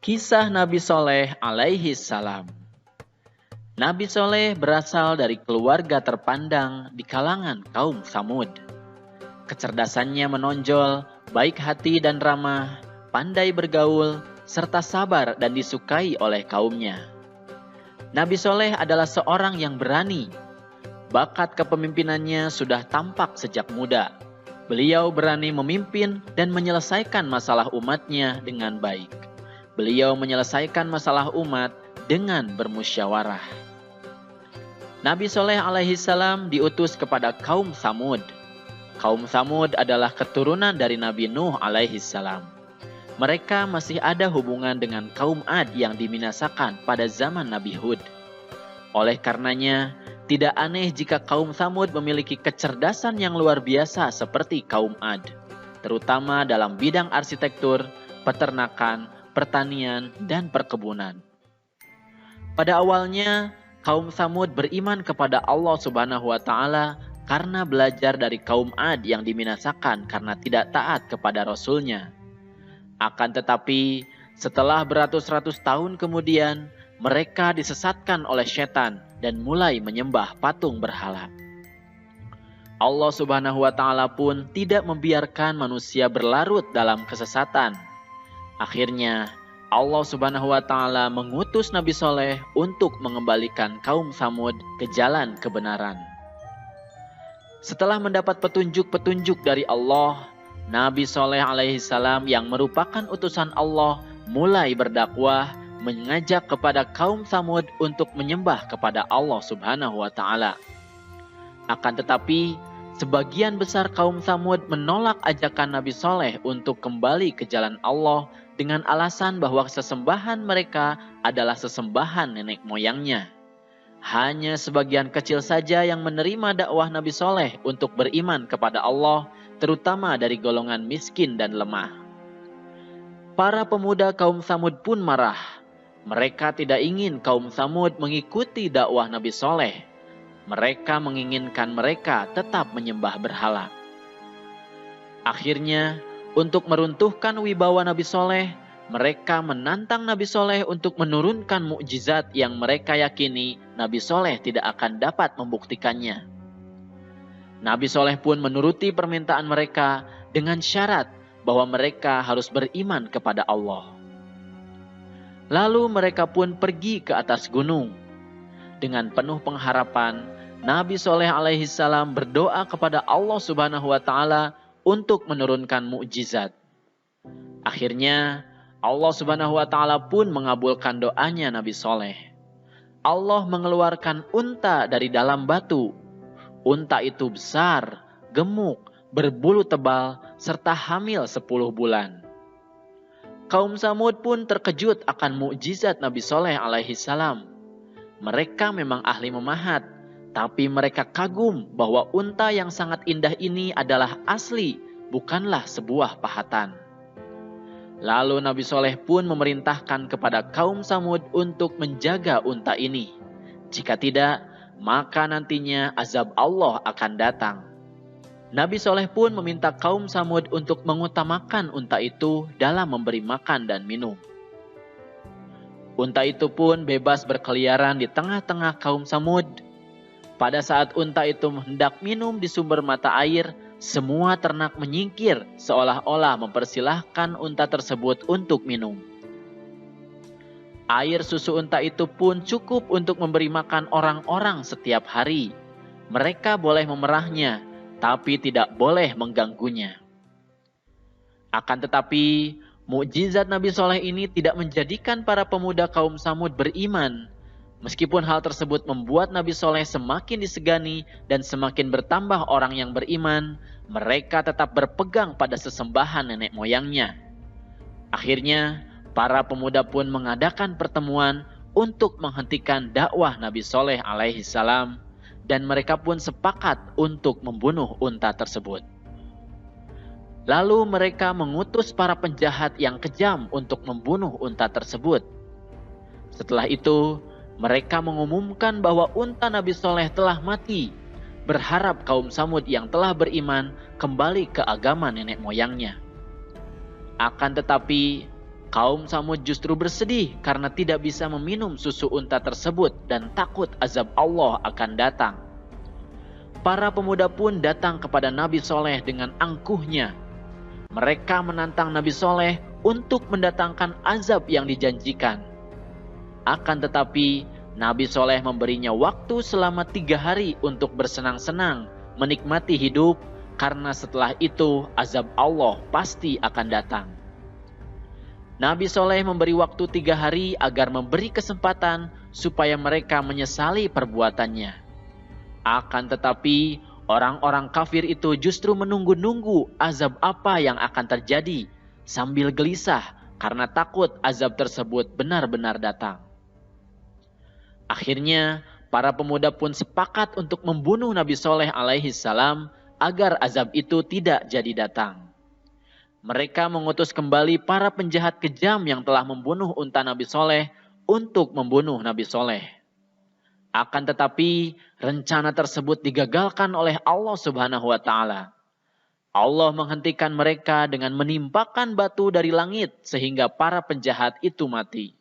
Kisah Nabi Soleh alaihi salam. Nabi Soleh berasal dari keluarga terpandang di kalangan kaum Tsamud. Kecerdasannya menonjol, baik hati dan ramah, pandai bergaul, serta sabar dan disukai oleh kaumnya. Nabi Soleh adalah seorang yang berani. Bakat kepemimpinannya sudah tampak sejak muda. Beliau berani memimpin dan menyelesaikan masalah umatnya dengan baik. Beliau menyelesaikan masalah umat dengan bermusyawarah. Nabi Soleh alaihi salam diutus kepada kaum Tsamud. Kaum Tsamud adalah keturunan dari Nabi Nuh alaihi salam. Mereka masih ada hubungan dengan kaum Ad yang dibinasakan pada zaman Nabi Hud. Oleh karenanya, tidak aneh jika kaum Tsamud memiliki kecerdasan yang luar biasa seperti kaum Ad, terutama dalam bidang arsitektur, peternakan, pertanian, dan perkebunan. Pada awalnya, kaum Tsamud beriman kepada Allah Subhanahu wa Ta'ala karena belajar dari kaum Ad yang dibinasakan karena tidak taat kepada Rasul-Nya. Akan tetapi, setelah beratus-ratus tahun kemudian, mereka disesatkan oleh setan dan mulai menyembah patung berhala. Allah Subhanahu wa Ta'ala pun tidak membiarkan manusia berlarut dalam kesesatan. Akhirnya, Allah Subhanahu wa Ta'ala mengutus Nabi Soleh untuk mengembalikan kaum Tsamud ke jalan kebenaran. Setelah mendapat petunjuk-petunjuk dari Allah, Nabi Soleh alaihi salam yang merupakan utusan Allah mulai berdakwah, mengajak kepada kaum Tsamud untuk menyembah kepada Allah Subhanahu wa Ta'ala. Akan tetapi, sebagian besar kaum Tsamud menolak ajakan Nabi Soleh untuk kembali ke jalan Allah dengan alasan bahwa sesembahan mereka adalah sesembahan nenek moyangnya. Hanya sebagian kecil saja yang menerima dakwah Nabi Soleh untuk beriman kepada Allah, terutama dari golongan miskin dan lemah. Para pemuda kaum Tsamud pun marah. Mereka tidak ingin kaum Tsamud mengikuti dakwah Nabi Soleh. Mereka menginginkan mereka tetap menyembah berhala. Akhirnya, untuk meruntuhkan wibawa Nabi Soleh, mereka menantang Nabi Soleh untuk menurunkan mukjizat yang mereka yakini Nabi Soleh tidak akan dapat membuktikannya. Nabi Soleh pun menuruti permintaan mereka dengan syarat bahwa mereka harus beriman kepada Allah. Lalu mereka pun pergi ke atas gunung. Dengan penuh pengharapan, Nabi Soleh alaihi salam berdoa kepada Allah Subhanahu wa Ta'ala untuk menurunkan mukjizat. Akhirnya, Allah Subhanahu wa Ta'ala pun mengabulkan doanya Nabi Soleh. Allah mengeluarkan unta dari dalam batu. Unta itu besar, gemuk, berbulu tebal, serta hamil 10 bulan. Kaum Tsamud pun terkejut akan mukjizat Nabi Soleh alaihi salam. Mereka memang ahli memahat, tapi mereka kagum bahwa unta yang sangat indah ini adalah asli, bukanlah sebuah pahatan. Lalu Nabi Soleh pun memerintahkan kepada kaum Tsamud untuk menjaga unta ini. Jika tidak, maka nantinya azab Allah akan datang. Nabi Soleh pun meminta kaum Tsamud untuk mengutamakan unta itu dalam memberi makan dan minum. Unta itu pun bebas berkeliaran di tengah-tengah kaum Tsamud. Pada saat unta itu hendak minum di sumber mata air, semua ternak menyingkir seolah-olah mempersilahkan unta tersebut untuk minum. Air susu unta itu pun cukup untuk memberi makan orang-orang setiap hari. Mereka boleh memerahnya, tapi tidak boleh mengganggunya. Akan tetapi, mukjizat Nabi Soleh ini tidak menjadikan para pemuda kaum Tsamud beriman. Meskipun hal tersebut membuat Nabi Soleh semakin disegani dan semakin bertambah orang yang beriman, mereka tetap berpegang pada sesembahan nenek moyangnya. Akhirnya, para pemuda pun mengadakan pertemuan untuk menghentikan dakwah Nabi Soleh alaihi salam, dan mereka pun sepakat untuk membunuh unta tersebut. Lalu mereka mengutus para penjahat yang kejam untuk membunuh unta tersebut. Setelah itu, mereka mengumumkan bahwa unta Nabi Soleh telah mati, berharap kaum Tsamud yang telah beriman kembali ke agama nenek moyangnya. Akan tetapi, Kaum Samud justru bersedih karena tidak bisa meminum susu unta tersebut dan takut azab Allah akan datang. Para pemuda pun datang kepada Nabi Soleh dengan angkuhnya. Mereka menantang Nabi Soleh untuk mendatangkan azab yang dijanjikan. Akan tetapi, Nabi Soleh memberinya waktu selama 3 hari untuk bersenang-senang, menikmati hidup, karena setelah itu azab Allah pasti akan datang. Nabi Soleh memberi waktu 3 hari agar memberi kesempatan supaya mereka menyesali perbuatannya. Akan tetapi, orang-orang kafir itu justru menunggu-nunggu azab apa yang akan terjadi, sambil gelisah karena takut azab tersebut benar-benar datang. Akhirnya, para pemuda pun sepakat untuk membunuh Nabi Soleh alaihi salam agar azab itu tidak jadi datang. Mereka mengutus kembali para penjahat kejam yang telah membunuh unta Nabi Soleh untuk membunuh Nabi Soleh. Akan tetapi, rencana tersebut digagalkan oleh Allah Subhanahu wa Ta'ala. Allah menghentikan mereka dengan menimpakan batu dari langit sehingga para penjahat itu mati.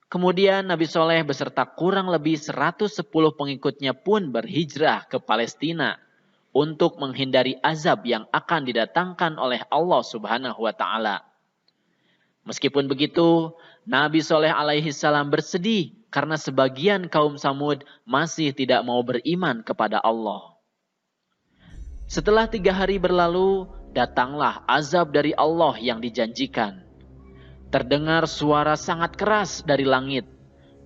Kemudian Nabi Soleh beserta kurang lebih 110 pengikutnya pun berhijrah ke Palestina untuk menghindari azab yang akan didatangkan oleh Allah Subhanahu wa Ta'ala. Meskipun begitu, Nabi Soleh alaihi salam bersedih karena sebagian kaum Samud masih tidak mau beriman kepada Allah. Setelah 3 hari berlalu, datanglah azab dari Allah yang dijanjikan. Terdengar suara sangat keras dari langit,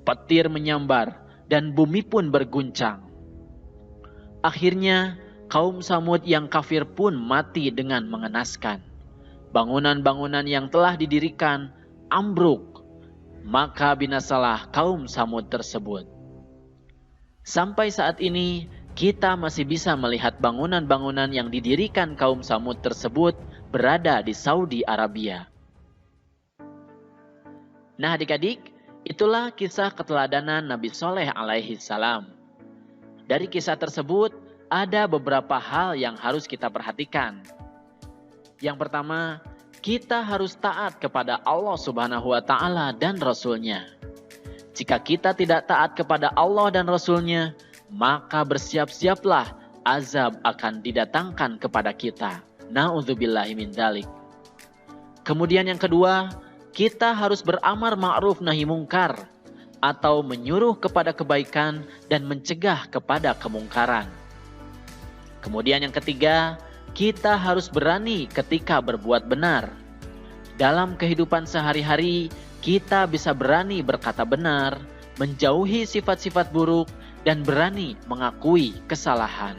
petir menyambar, dan bumi pun berguncang. Akhirnya, kaum Samud yang kafir pun mati dengan mengenaskan. Bangunan-bangunan yang telah didirikan ambruk, maka binasalah kaum Samud tersebut. Sampai saat ini, kita masih bisa melihat bangunan-bangunan yang didirikan kaum Samud tersebut berada di Saudi Arabia. Nah adik-adik, itulah kisah keteladanan Nabi Soleh alaihi salam. Dari kisah tersebut, ada beberapa hal yang harus kita perhatikan. Yang pertama, kita harus taat kepada Allah Subhanahu wa Ta'ala dan Rasul-Nya. Jika kita tidak taat kepada Allah dan Rasul-Nya, maka bersiap-siaplah azab akan didatangkan kepada kita. Na'udzubillahi min dzalik. Kemudian yang kedua, kita harus beramar ma'ruf nahi mungkar atau menyuruh kepada kebaikan dan mencegah kepada kemungkaran. Kemudian yang ketiga, kita harus berani ketika berbuat benar. Dalam kehidupan sehari-hari, kita bisa berani berkata benar, menjauhi sifat-sifat buruk, dan berani mengakui kesalahan.